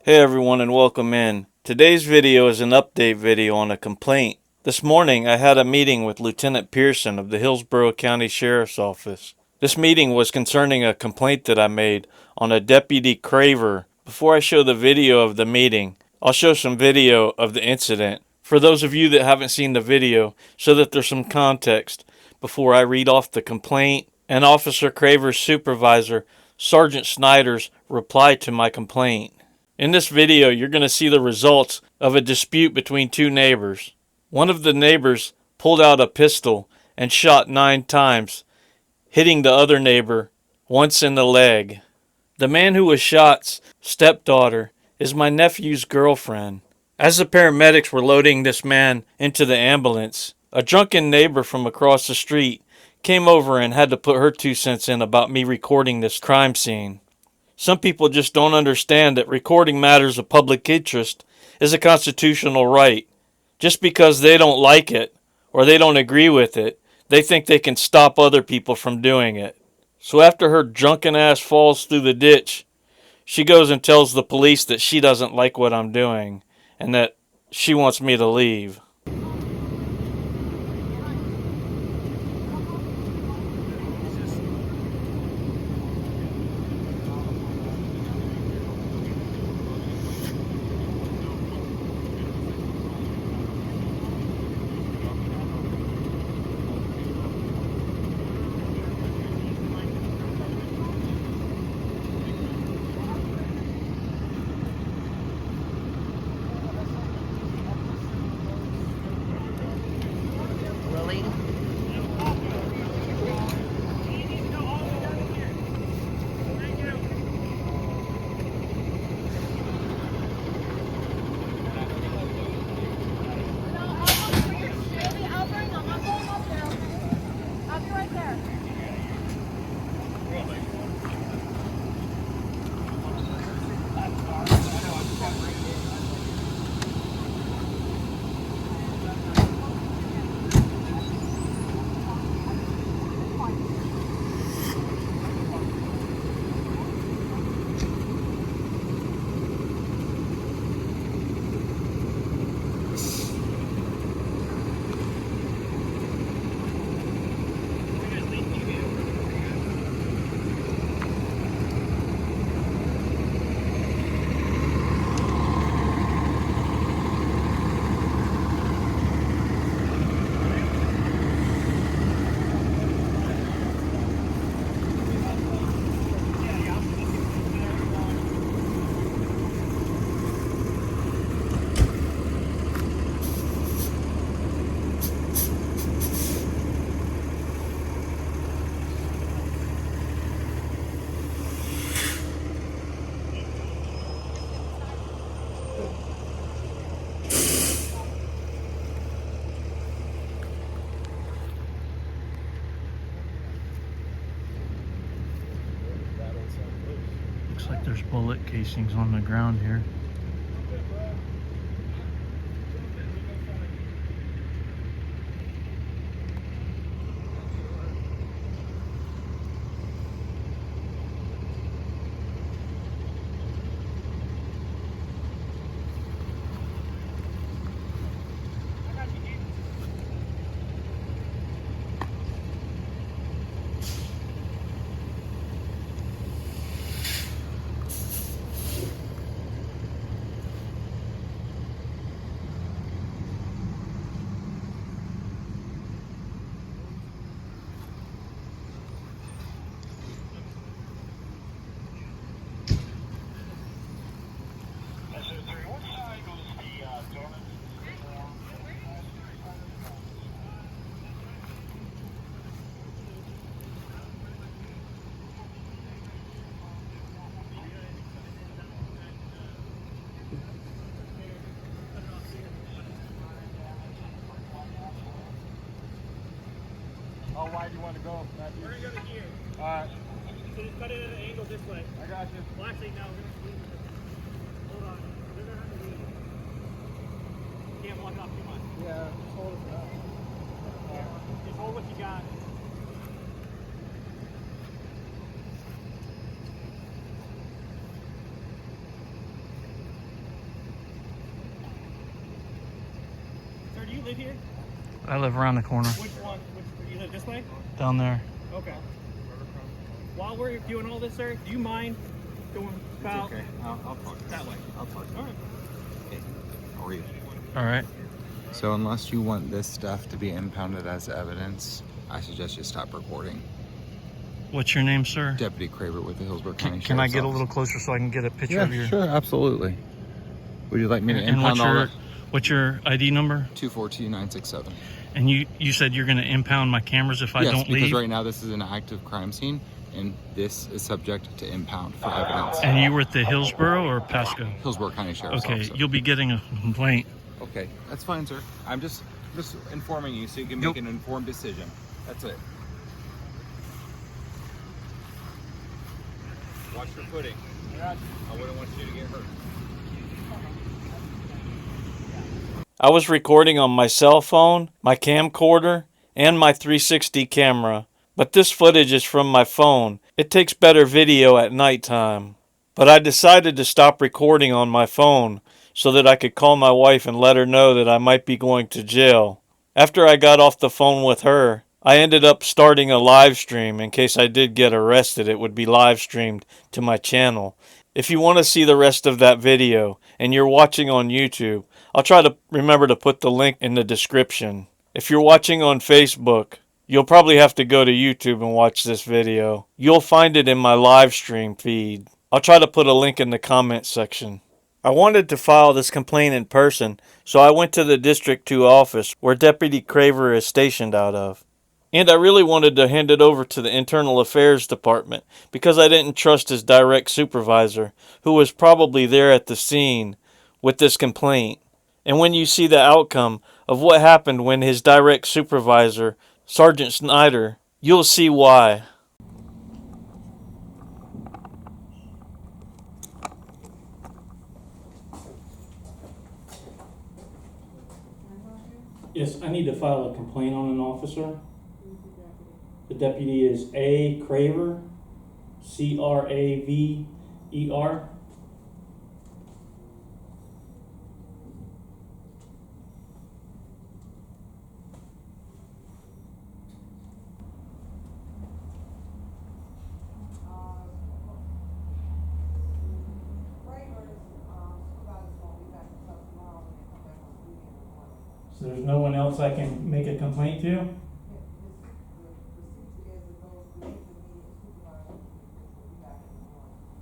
Hey everyone and welcome in. Today's video is an update video on a complaint. This morning I had a meeting with Lieutenant Pearson of the Hillsborough County Sheriff's Office. This meeting was concerning a complaint that I made on a Deputy CRAVER. Before I show the video of the meeting, I'll show some video of the incident for those of you that haven't seen the video so that there's some context before I read off the complaint and Officer CRAVER's supervisor, Sergeant Snyder's reply to my complaint. In this video, you're going to see the results of a dispute between two neighbors. One of the neighbors pulled out a pistol and shot 9 times, hitting the other neighbor once in the leg. The man who was shot's stepdaughter is my nephew's girlfriend. As the paramedics were loading this man into the ambulance, a drunken neighbor from across the street came over and had to put her 2 cents in about me recording this crime scene. Some people just don't understand that recording matters of public interest is a constitutional right. Just because they don't like it or they don't agree with it, they think they can stop other people from doing it. So after her drunken ass falls through the ditch, she goes and tells the police that she doesn't like what I'm doing and that she wants me to leave. Looks like there's bullet casings on the ground here. How wide do you want to go, Matthew? We're going to go to here. All right. So just cut it at an angle this way. I got you. Well, actually, no. We're going to leave it. Hold on. We're going to have to leave it. Can't block it off too much. Yeah, just hold it down. Just hold what you got. live here? I live around the corner. Which one? You live this way? Down there. Okay. While we're doing all this, sir, do you mind going about Okay, I'll talk that way? I'll talk All right. How are you? All right. So unless you want this stuff to be impounded as evidence, I suggest you stop recording. What's your name, sir? Deputy Craver with the Hillsborough County Can I Sheriff's get a Office. little closer so I can get a picture Yeah, of your... sure, absolutely. Would you like me to And impound all that? what's your ID number? 242967. And you said you're going to impound my cameras if I Yes, don't because leave? right now this is an active crime scene, and this is subject to impound for evidence. And you were at the Hillsborough or Pasco? Hillsborough County Sheriff's Okay, Office. you'll be getting a complaint. Okay, that's fine, sir. I'm just informing you so you can make an informed decision. That's it. Watch your footing. I wouldn't want you to get hurt. I was recording on my cell phone, my camcorder, and my 360 camera. But this footage is from my phone. It takes better video at nighttime. But I decided to stop recording on my phone so that I could call my wife and let her know that I might be going to jail. After I got off the phone with her, I ended up starting a live stream. In case I did get arrested, it would be live streamed to my channel. If you want to see the rest of that video and you're watching on YouTube, I'll try to remember to put the link in the description. If you're watching on Facebook, you'll probably have to go to YouTube and watch this video. You'll find it in my live stream feed. I'll try to put a link in the comment section. I wanted to file this complaint in person, so I went to the District 2 office where Deputy Craver is stationed out of. And I really wanted to hand it over to the Internal Affairs Department because I didn't trust his direct supervisor, who was probably there at the scene with this complaint. And when you see the outcome of what happened when his direct supervisor, Sergeant Snyder, you'll see why. Yes, I need to file a complaint on an officer. The deputy is A. Craver, C-R-A-V-E-R. So there's no one else I can make a complaint to?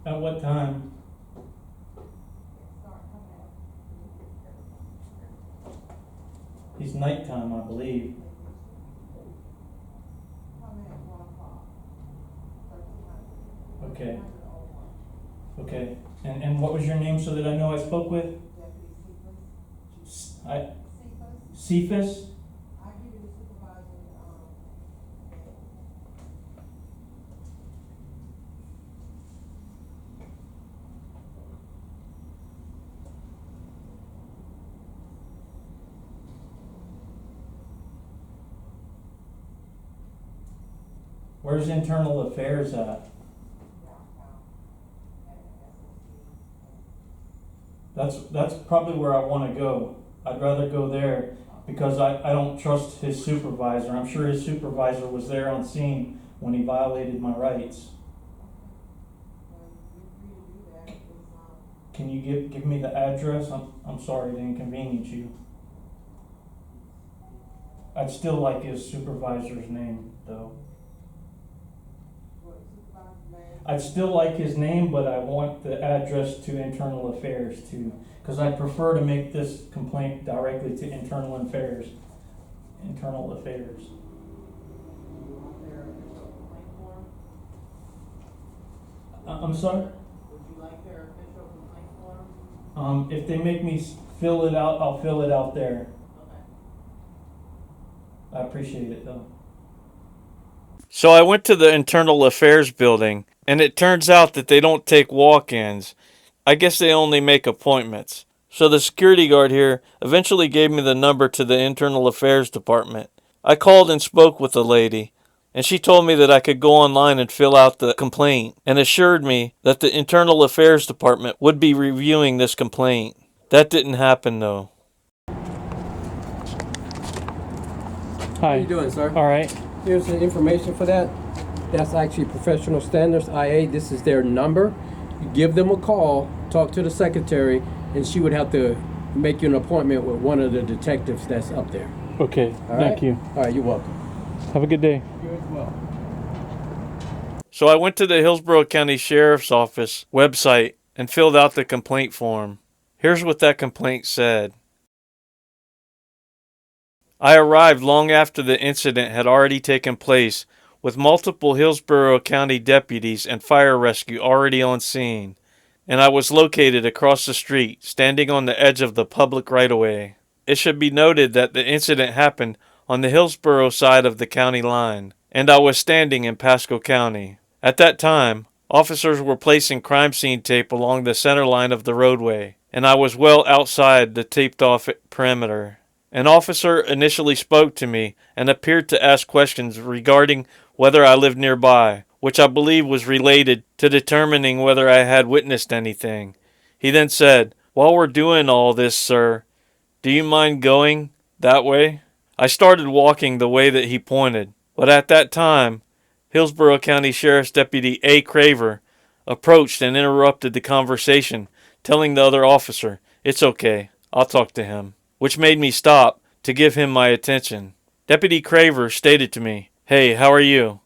At what time? It's nighttime, I believe. Okay. Okay. And what was your name so that I know I spoke with? Cephas? Where's Internal Affairs at? That's probably where I want to go. I'd rather go there because I don't trust his supervisor. I'm sure his supervisor was there on scene when he violated my rights. Can you give me the address? I'm sorry to inconvenience you. I'd still like his supervisor's name, though. I'd still like his name, but I want the address to Internal Affairs too, because I prefer to make this complaint directly to Internal Affairs. Internal Affairs. I'm sorry? Would you like their official complaint form? If they make me fill it out, I'll fill it out there. Okay. I appreciate it though. So I went to the Internal Affairs building, and it turns out that they don't take walk-ins. I guess they only make appointments. So the security guard here eventually gave me the number to the Internal Affairs Department. I called and spoke with the lady, and she told me that I could go online and fill out the complaint, and assured me that the Internal Affairs Department would be reviewing this complaint. That didn't happen though. How Hi. you doing, sir? All right. Here's the information for that. That's actually Professional Standards IA. This is their number. You give them a call, talk to the secretary, and she would have to make you an appointment with one of the detectives that's up there. Okay. All Thank right? you. All right, you're welcome. Have a good day. You as well. So I went to the Hillsborough County Sheriff's Office website and filled out the complaint form. Here's what that complaint said. I arrived long after the incident had already taken place, with multiple Hillsborough County deputies and fire rescue already on scene, and I was located across the street, standing on the edge of the public right-of-way. It should be noted that the incident happened on the Hillsborough side of the county line, and I was standing in Pasco County. At that time, officers were placing crime scene tape along the center line of the roadway, and I was well outside the taped-off perimeter. An officer initially spoke to me and appeared to ask questions regarding whether I lived nearby, which I believe was related to determining whether I had witnessed anything. He then said, "While we're doing all this, sir, do you mind going that way?" I started walking the way that he pointed, but at that time, Hillsborough County Sheriff's Deputy A. CRAVER approached and interrupted the conversation, telling the other officer, "It's okay, I'll talk to him," which made me stop to give him my attention. Deputy CRAVER stated to me, "Hey, how are you?"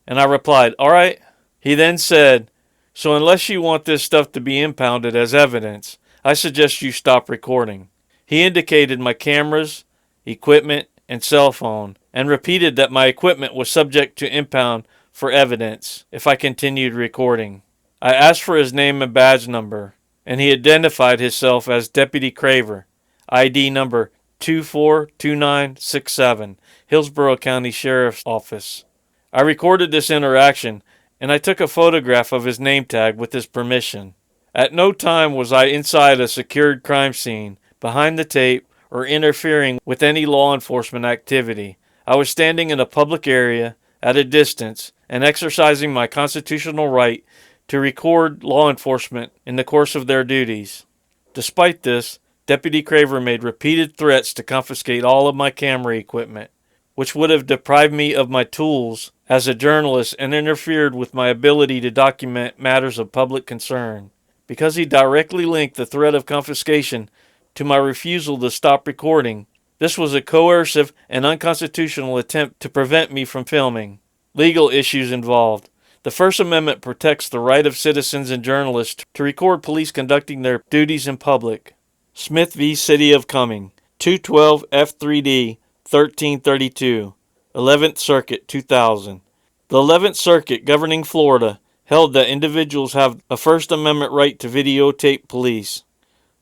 And I replied, "All right." He then said, "So unless you want this stuff to be impounded as evidence, I suggest you stop recording." He indicated my cameras, equipment, and cell phone, and repeated that my equipment was subject to impound for evidence if I continued recording. I asked for his name and badge number, and he identified himself as Deputy CRAVER, ID number 242967, Hillsborough County Sheriff's Office. I recorded this interaction, and I took a photograph of his name tag with his permission. At no time was I inside a secured crime scene, behind the tape, or interfering with any law enforcement activity. I was standing in a public area, at a distance, and exercising my constitutional right to record law enforcement in the course of their duties. Despite this, Deputy CRAVER made repeated threats to confiscate all of my camera equipment, which would have deprived me of my tools as a journalist and interfered with my ability to document matters of public concern. Because he directly linked the threat of confiscation to my refusal to stop recording, this was a coercive and unconstitutional attempt to prevent me from filming. Legal issues involved. The First Amendment protects the right of citizens and journalists to record police conducting their duties in public. Smith v. City of Cumming, 212 F3D 1332, 11th Circuit, 2000. The 11th Circuit, governing Florida, held that individuals have a First Amendment right to videotape police.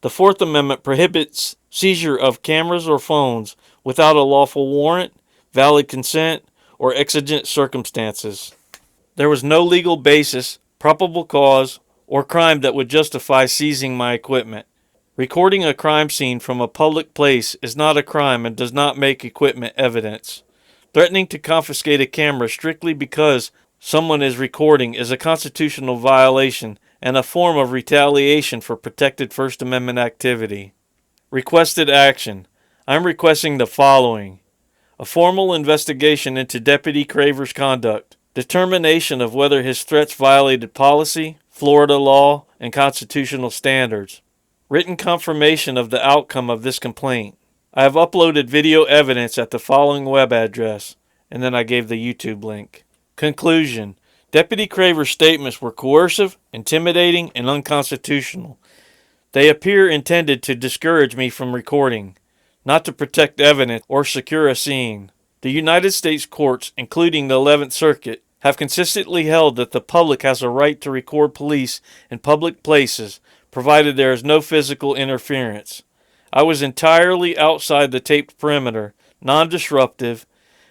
The Fourth Amendment prohibits seizure of cameras or phones without a lawful warrant, valid consent, or exigent circumstances. There was no legal basis, probable cause, or crime that would justify seizing my equipment. Recording a crime scene from a public place is not a crime and does not make equipment evidence. Threatening to confiscate a camera strictly because someone is recording is a constitutional violation and a form of retaliation for protected First Amendment activity. Requested action. I'm requesting the following: a formal investigation into Deputy CRAVER's conduct, determination of whether his threats violated policy, Florida law, and constitutional standards, written confirmation of the outcome of this complaint. I have uploaded video evidence at the following web address, and then I gave the YouTube link. Conclusion. Deputy CRAVER's statements were coercive, intimidating, and unconstitutional. They appear intended to discourage me from recording, not to protect evidence or secure a scene. The United States courts, including the 11th Circuit, have consistently held that the public has a right to record police in public places, provided there is no physical interference. I was entirely outside the taped perimeter, non-disruptive,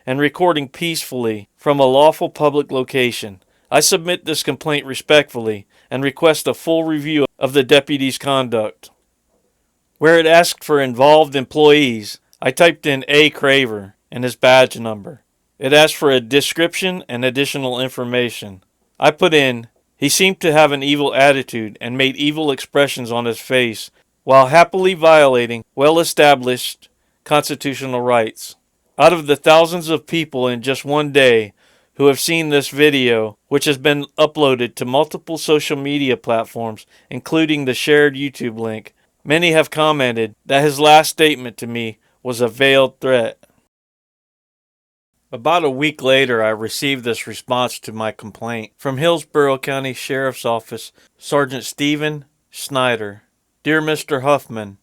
and recording peacefully from a lawful public location. I submit this complaint respectfully and request a full review of the deputy's conduct. Where it asked for involved employees, I typed in A. CRAVER and his badge number. It asked for a description and additional information. I put in, he seemed to have an evil attitude and made evil expressions on his face while happily violating well-established constitutional rights. Out of the thousands of people in just one day who have seen this video, which has been uploaded to multiple social media platforms, including the shared YouTube link, many have commented that his last statement to me was a veiled threat. About a week later, I received this response to my complaint from Hillsborough County Sheriff's Office, Sergeant Stephen Snyder. Dear Mr. Huffman,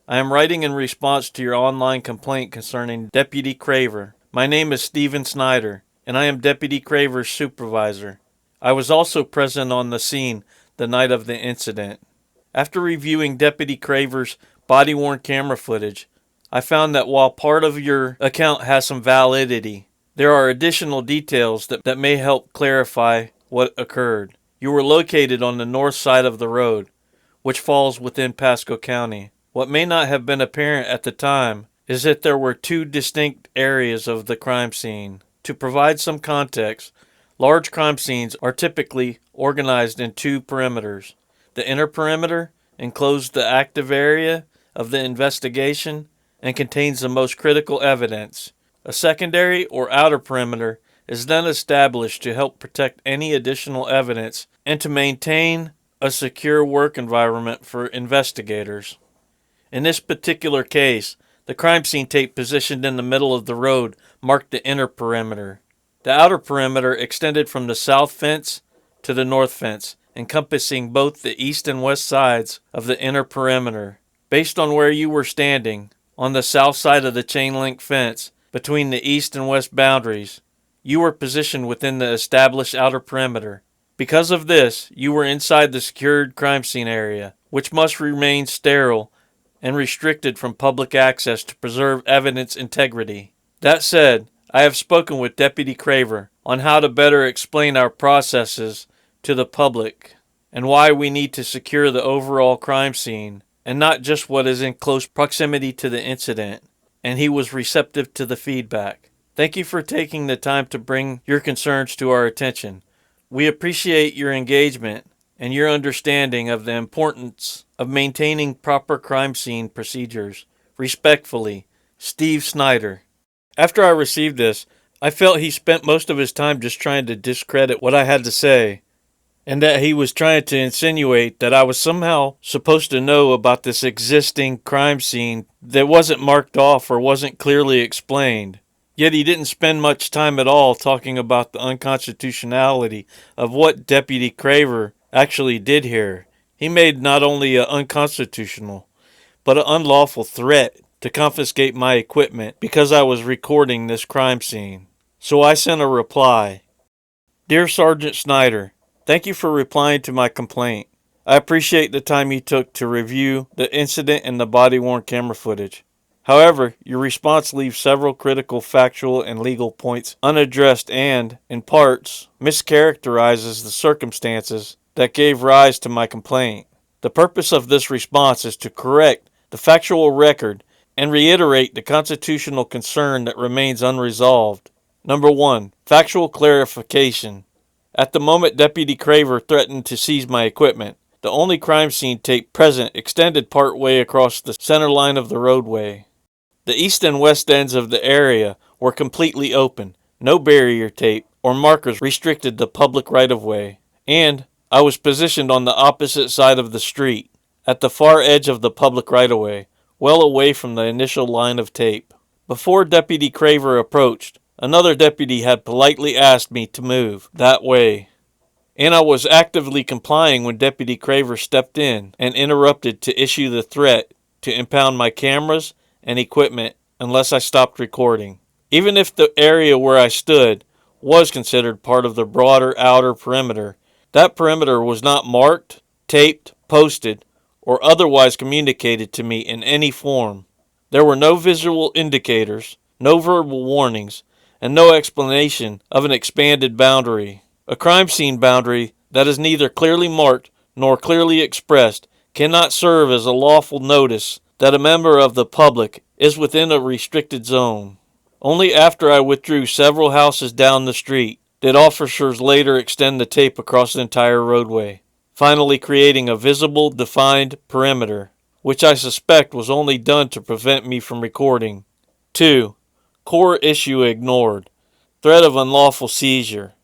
I am writing in response to your online complaint concerning Deputy Craver. My name is Stephen Snyder, and I am Deputy Craver's supervisor. I was also present on the scene the night of the incident. After reviewing Deputy Craver's body-worn camera footage, I found that while part of your account has some validity, there are additional details that may help clarify what occurred. You were located on the north side of the road, which falls within Pasco County. What may not have been apparent at the time is that there were two distinct areas of the crime scene. To provide some context, large crime scenes are typically organized in two perimeters. The inner perimeter encloses the active area of the investigation and contains the most critical evidence. A secondary or outer perimeter is then established to help protect any additional evidence and to maintain a secure work environment for investigators. In this particular case, the crime scene tape positioned in the middle of the road marked the inner perimeter. The outer perimeter extended from the south fence to the north fence, encompassing both the east and west sides of the inner perimeter. Based on where you were standing, on the south side of the chain link fence, between the east and west boundaries, you were positioned within the established outer perimeter. Because of this, you were inside the secured crime scene area, which must remain sterile and restricted from public access to preserve evidence integrity. That said, I have spoken with Deputy Craver on how to better explain our processes to the public and why we need to secure the overall crime scene and not just what is in close proximity to the incident, and he was receptive to the feedback. Thank you for taking the time to bring your concerns to our attention. We appreciate your engagement and your understanding of the importance of maintaining proper crime scene procedures. Respectfully, Steve Snyder. After I received this, I felt he spent most of his time just trying to discredit what I had to say, and that he was trying to insinuate that I was somehow supposed to know about this existing crime scene that wasn't marked off or wasn't clearly explained. Yet he didn't spend much time at all talking about the unconstitutionality of what Deputy Craver actually did here. He made not only an unconstitutional, but an unlawful threat to confiscate my equipment because I was recording this crime scene. So I sent a reply. Dear Sergeant Snyder, thank you for replying to my complaint. I appreciate the time you took to review the incident and the body-worn camera footage. However, your response leaves several critical factual and legal points unaddressed and, in parts, mischaracterizes the circumstances that gave rise to my complaint. The purpose of this response is to correct the factual record and reiterate the constitutional concern that remains unresolved. Number 1. Factual clarification. At the moment Deputy Craver threatened to seize my equipment, the only crime scene tape present extended part way across the center line of the roadway. The east and west ends of the area were completely open. No barrier tape or markers restricted the public right-of-way. And I was positioned on the opposite side of the street, at the far edge of the public right-of-way, well away from the initial line of tape. Before Deputy Craver approached, another deputy had politely asked me to move that way, and I was actively complying when Deputy Craver stepped in and interrupted to issue the threat to impound my cameras and equipment unless I stopped recording. Even if the area where I stood was considered part of the broader outer perimeter, that perimeter was not marked, taped, posted, or otherwise communicated to me in any form. There were no visual indicators, no verbal warnings, and no explanation of an expanded boundary. A crime scene boundary that is neither clearly marked nor clearly expressed cannot serve as a lawful notice that a member of the public is within a restricted zone. Only after I withdrew several houses down the street did officers later extend the tape across the entire roadway, finally creating a visible, defined perimeter, which I suspect was only done to prevent me from recording. 2. Core issue ignored. Threat of unlawful seizure.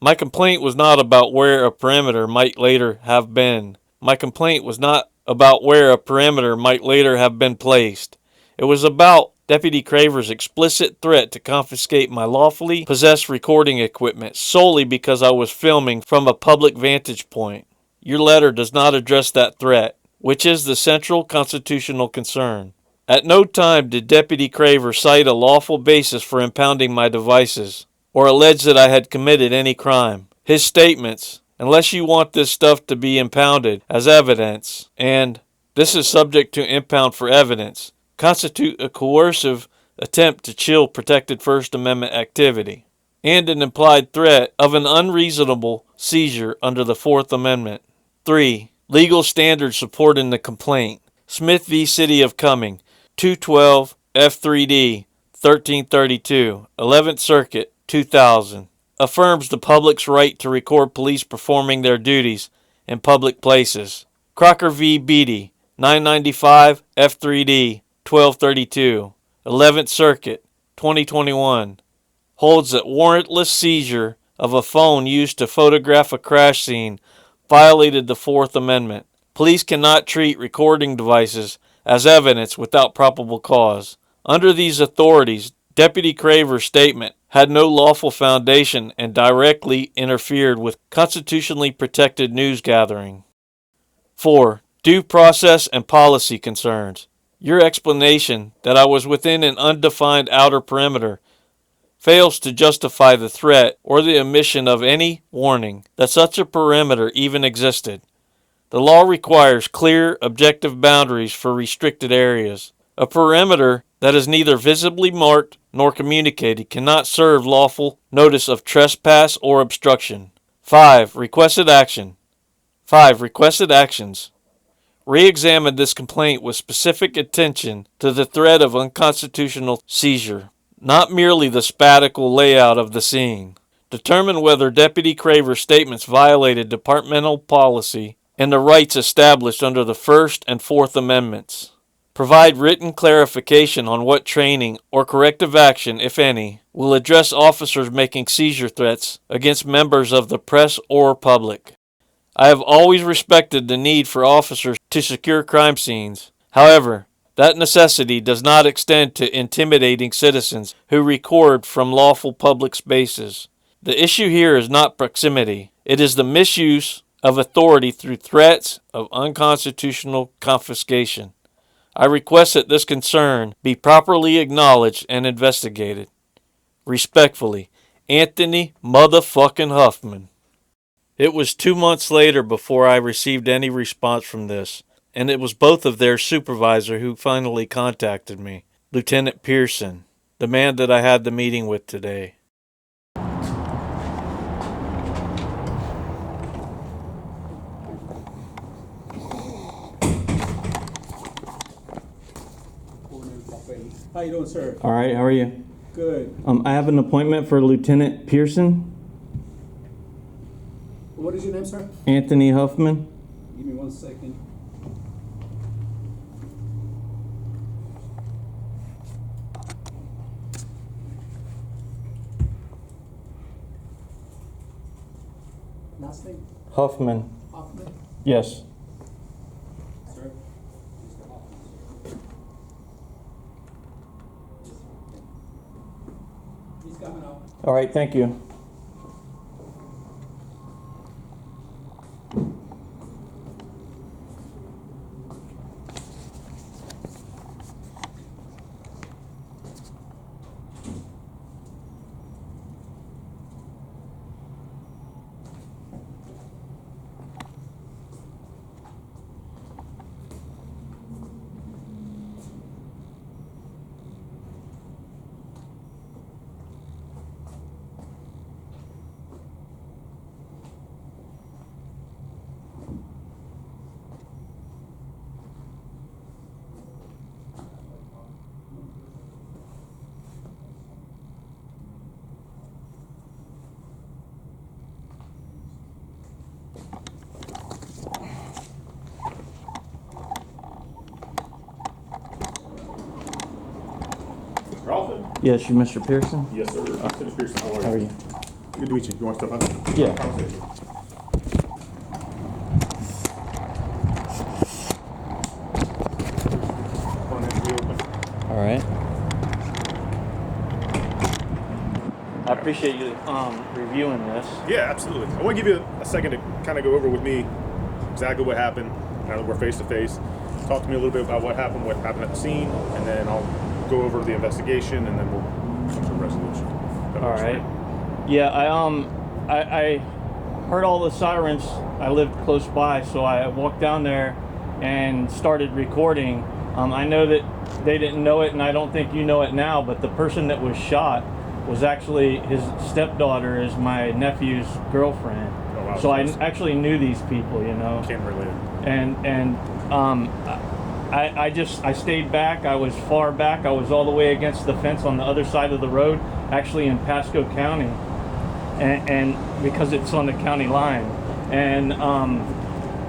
My complaint was not about where a perimeter might later have been. My complaint was not about where a perimeter might later have been placed. It was about Deputy Craver's explicit threat to confiscate my lawfully possessed recording equipment solely because I was filming from a public vantage point. Your letter does not address that threat, which is the central constitutional concern. At no time did Deputy Craver cite a lawful basis for impounding my devices, or allege that I had committed any crime. His statements, unless you want this stuff to be impounded as evidence, and this is subject to impound for evidence, constitute a coercive attempt to chill protected First Amendment activity, and an implied threat of an unreasonable seizure under the Fourth Amendment. 3. Legal standards supporting the complaint. Smith v. City of Cumming, 212 F3D 1332, 11th Circuit, 2000. Affirms the public's right to record police performing their duties in public places. Crocker v. Beatty, 995 F3D 1232, 11th Circuit, 2021. Holds that warrantless seizure of a phone used to photograph a crash scene violated the Fourth Amendment. Police cannot treat recording devices as evidence without probable cause. Under these authorities, Deputy Craver's statement had no lawful foundation and directly interfered with constitutionally protected news gathering. 4. Due process and policy concerns. Your explanation that I was within an undefined outer perimeter fails to justify the threat or the omission of any warning that such a perimeter even existed. The law requires clear, objective boundaries for restricted areas. A perimeter that is neither visibly marked nor communicated cannot serve lawful notice of trespass or obstruction. 5. Requested action. 5. Requested actions. Re-examine this complaint with specific attention to the threat of unconstitutional seizure, not merely the spatial layout of the scene. Determine whether Deputy Craver's statements violated departmental policy and the rights established under the First and Fourth Amendments. Provide written clarification on what training or corrective action, if any, will address officers making seizure threats against members of the press or public. I have always respected the need for officers to secure crime scenes. However, that necessity does not extend to intimidating citizens who record from lawful public spaces. The issue here is not proximity. It is the misuse of authority through threats of unconstitutional confiscation. I request that this concern be properly acknowledged and investigated. Respectfully, Anthony motherfucking Huffman. It was 2 months later before I received any response from this, and it was both of their supervisor who finally contacted me, Lieutenant Pearson, the man that I had the meeting with today. How you doing, sir? All right, how are you? Good. I have an appointment for Lieutenant Pearson, What is your name, sir? Anthony Huffman. Give me 1 second. Last name? Huffman. Hoffman? Yes. Sir? Mr. Hoffman. He's coming up. All right, thank you. Ralph? Yes, you, Mr. Pearson? Yes, sir. Lieutenant Pearson, how How are are you? you? Good to meet you. You want to step up? Yeah. Conversation. Phone has to be open. All right. I appreciate you reviewing this. Yeah, absolutely. I want to give you a second to kind of go over with me exactly what happened. Now that we're face to face, talk to me a little bit about what happened at the scene, and then I'll go over the investigation, and then we'll come to a resolution. That All works for right. you? Yeah, I heard all the sirens. I lived close by, so I walked down there and started recording. I know that they didn't know it, and I don't think you know it now, but the person that was shot was actually his stepdaughter, is my nephew's girlfriend. Oh, wow. So I actually knew these people, you know. Can't relate it. And I stayed back. I was far back. I was all the way against the fence on the other side of the road, actually in Pasco County, and because it's on the county line. And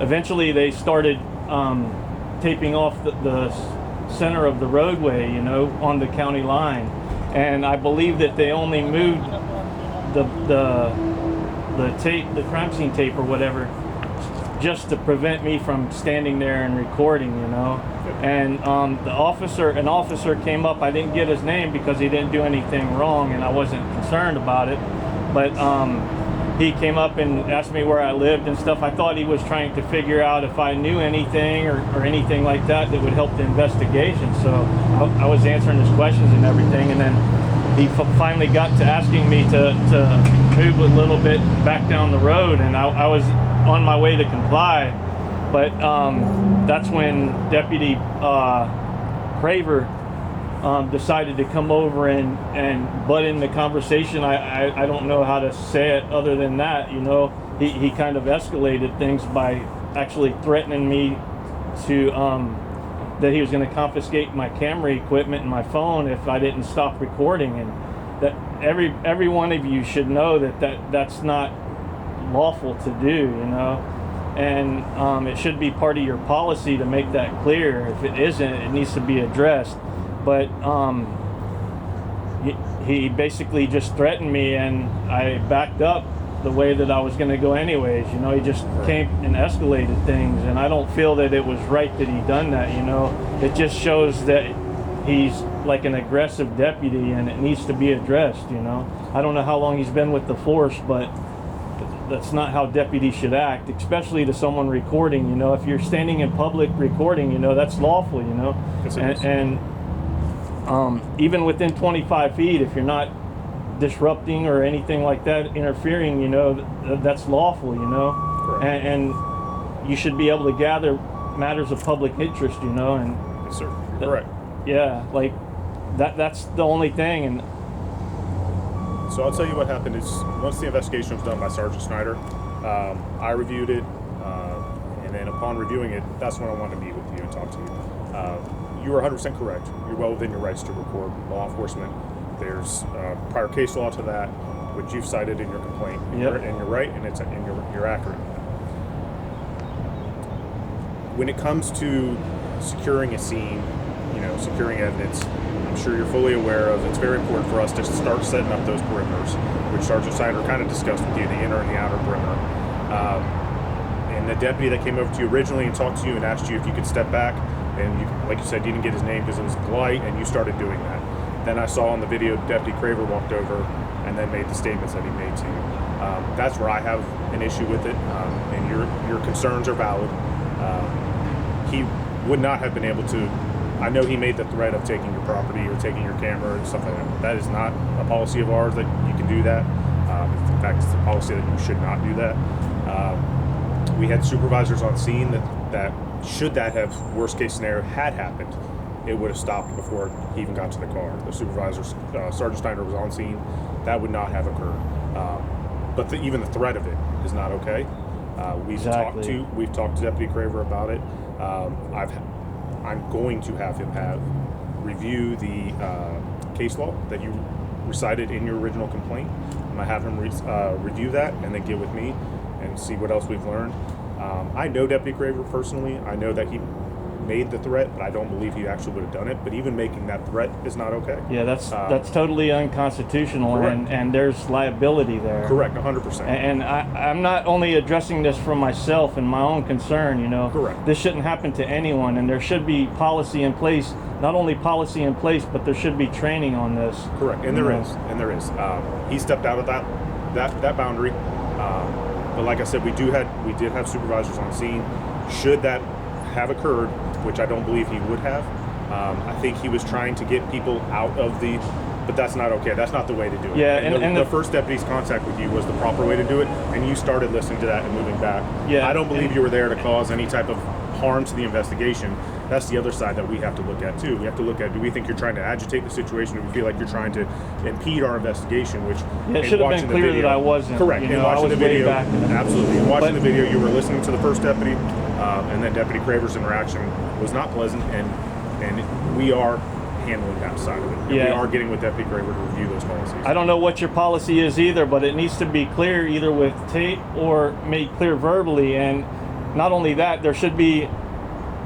eventually they started taping off the center of the roadway, you know, on the county line. And I believe that they only moved the tape, the crime scene tape or whatever, just to prevent me from standing there and recording, you know. And an officer came up. I didn't get his name because he didn't do anything wrong, and I wasn't concerned about it. But he came up and asked me where I lived and stuff. I thought he was trying to figure out if I knew anything or anything like that would help the investigation. So I was answering his questions and everything, and then he finally got to asking me to move a little bit back down the road, and I was on my way to comply. But that's when Deputy CRAVER decided to come over and butt in the conversation. I don't know how to say it other than that, you know. He kind of escalated things by actually threatening me to that he was going to confiscate my camera equipment and my phone if I didn't stop recording. And that every one of you should know that's not lawful to do, you know. And it should be part of your policy to make that clear. If it isn't, it needs to be addressed. But he basically just threatened me, and I backed up the way that I was going to go anyways. You know, he just came and escalated things, and I don't feel that it was right that he done that, you know. It just shows that he's like an aggressive deputy, and it needs to be addressed, you know. I don't know how long he's been with the force, but that's not how deputies should act, especially to someone recording, you know. If you're standing in public recording, you know, that's lawful, you know. Yes, it is. And even within 25 feet, if you're not disrupting or anything like that, interfering, you know, that's lawful, you know. Correct. And you should be able to gather matters of public interest, you know. And Yes, sir. You're correct. yeah, like that's the only thing. And So I'll tell you what happened is once the investigation was done by Sergeant Snyder, I reviewed it, and then upon reviewing it, that's when I wanted to meet with you and talk to you. You are 100% correct. You're well within your rights to record law enforcement. There's prior case law to that, which you've cited in your complaint, Yep. and you're right, and you're accurate. When it comes to securing a scene, you know, securing evidence, I'm sure you're fully aware of, it's very important for us to start setting up those perimeters, which Sergeant Snyder kind of discussed with you, the inner and the outer perimeter. And the deputy that came over to you originally and talked to you and asked you if you could step back, and you, like you said, you didn't get his name because it was polite, and you started doing that. Then I saw on the video Deputy CRAVER walked over and then made the statements that he made to you. That's where I have an issue with it, and your concerns are valid. He would not have been able to. I know he made the threat of taking your property or taking your camera and stuff like that. That is not a policy of ours that you can do that. In fact, it's a policy that you should not do that. We had supervisors on scene that should that have worst case scenario had happened, it would have stopped before he even got to the car. The supervisors, Sergeant Snyder was on scene. That would not have occurred. But even the threat of it is not okay. We've talked to Deputy CRAVER about it. I'm going to have him review the case law that you recited in your original complaint. I'm gonna have him review that and then get with me and see what else we've learned. I know Deputy CRAVER personally. I know that he made the threat, but I don't believe he actually would have done it. But even making that threat is not okay. Yeah, that's totally unconstitutional, and there's liability there. Correct, 100%. And I'm not only addressing this for myself and my own concern, you know. Correct. This shouldn't happen to anyone, and there should be policy in place. Not only policy in place, but there should be training on this. Correct, and there is. He stepped out of that boundary. But like I said, we did have supervisors on scene. Should that have occurred, which I don't believe he would have, I think he was trying to get people out of the. But that's not okay. That's not the way to do it. Yeah, and the first deputy's contact with you was the proper way to do it, and you started listening to that and moving back. Yeah, I don't believe you were there to cause any type of harm to the investigation. That's the other side that we have to look at too. We have to look at, do we think you're trying to agitate the situation, or do we feel like you're trying to impede our investigation? Which it should have been clear that I wasn't. Correct. You And know, watching the video, back absolutely. And watching the video, you were listening to the first deputy, and then Deputy Craver's interaction was not pleasant, and we are handling that side of it. And we are getting with Deputy Craver to review those policies. I don't know what your policy is either, but it needs to be clear either with tape or made clear verbally. And not only that, there should be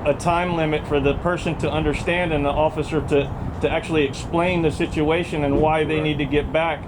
a time limit for the person to understand and the officer to actually explain the situation and why they need to get back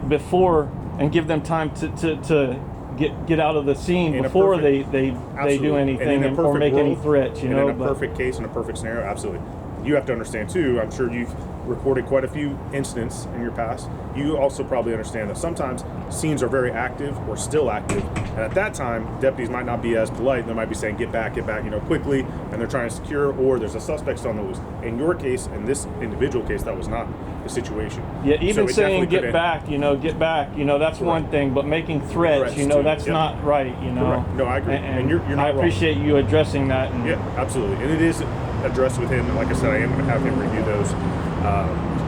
before, and give them time to get out of the scene before they do anything or make any threats. You know, in a perfect case, in a perfect scenario, absolutely. You have to understand too, I'm sure you've recorded quite a few incidents in your past. You also probably understand that sometimes scenes are very active or still active, and at that time deputies might not be as polite. They might be saying get back, you know, quickly, and they're trying to secure, or there's a suspect on the loose. In your case, in this individual case, that was not the situation. Yeah, even so saying get back, that's one thing, but making threats, that's not right, Correct. No, I agree. And you're not I appreciate you addressing that. Yeah, absolutely. And it is addressed with him, and like I said, I am going to have him review those.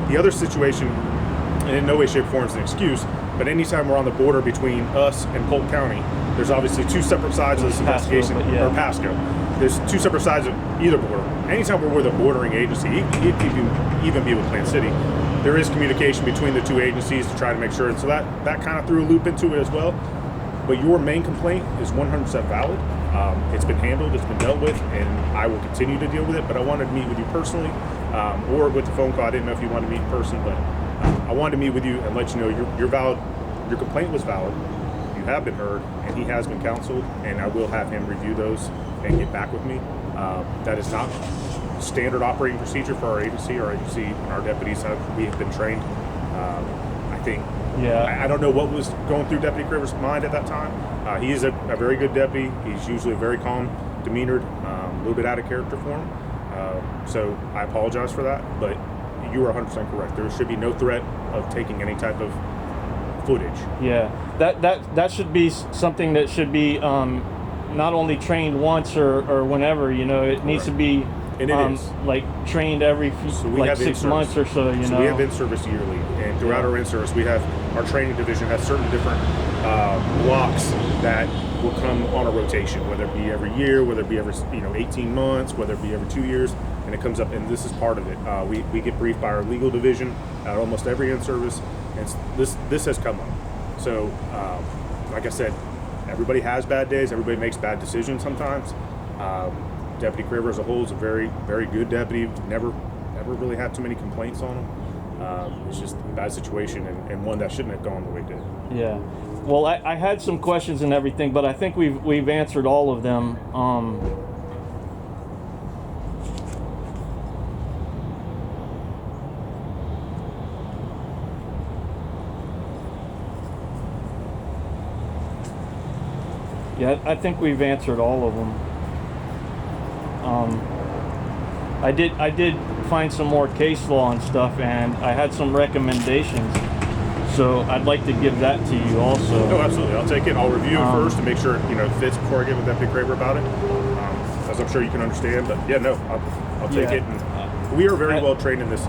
The other situation, and in no way, shape, or form is an excuse, but anytime we're on the border between us and Polk County, there's obviously two separate sides of this investigation, or Pasco. There's two separate sides of either border. Anytime we're with a bordering agency, even be with Plant City, there is communication between the two agencies to try to make sure, and so that kind of threw a loop into it as well. But your main complaint is 100% valid. It's been handled, it's been dealt with, and I will continue to deal with it. But I wanted to meet with you personally, or with the phone call. I didn't know if you wanted to meet in person, but I wanted to meet with you and let you know you're valid. Your complaint was valid. You have been heard, and he has been counseled, and I will have him review those and get back with me. That is not standard operating procedure for our agency. Our agency and our deputies we have been trained. I think. Yeah. I don't know what was going through Deputy Craver's mind at that time. He is a very good deputy. He's usually very calm, demeanored, a little bit out of character for him. So I apologize for that, but you are 100% correct. There should be no threat of taking any type of footage. Yeah, that should be something that should be not only trained once or whenever, it needs to be. And it is like trained every like 6 months or so. So we have in-service yearly, and throughout our in-service, we have our training division has certain different blocks that will come on a rotation, whether it be every year, whether it be every 18 months, whether it be every 2 years, and it comes up. And this is part of it. We get briefed by our legal division at almost every in-service, and this has come up. So, like I said, everybody has bad days. Everybody makes bad decisions sometimes. Deputy Craver as a whole is a very, very good deputy. Never really had too many complaints on him. It's just a bad situation and one that shouldn't have gone the way it did. Yeah. Well, I had some questions and everything, but I think we've answered all of them. Yeah, I think we've answered all of them. I did find some more case law and stuff, and I had some recommendations. So I'd like to give that to you also. No, absolutely. I'll take it. I'll review it first to make sure it fits before I get with Deputy Craver about it, as I'm sure you can understand. But yeah, no, I'll take it. And we are very well trained in this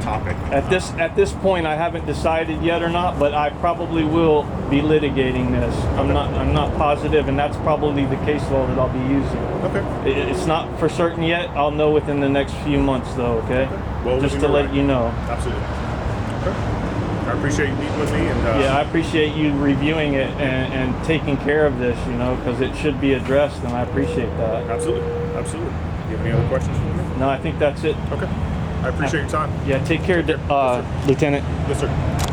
topic. At this point, I haven't decided yet or not, but I probably will be litigating this. I'm not positive, and that's probably the case law that I'll be using. Okay. It's not for certain yet. I'll know within the next few months, though. Okay. Well, just to let you know. Absolutely. Okay. I appreciate you meeting with me, and yeah, I appreciate you reviewing it and taking care of this, because it should be addressed, and I appreciate that. Absolutely. you have any other questions for me? No, I think that's it. Okay. I appreciate your time. Yeah, take care, Lieutenant. Yes, sir.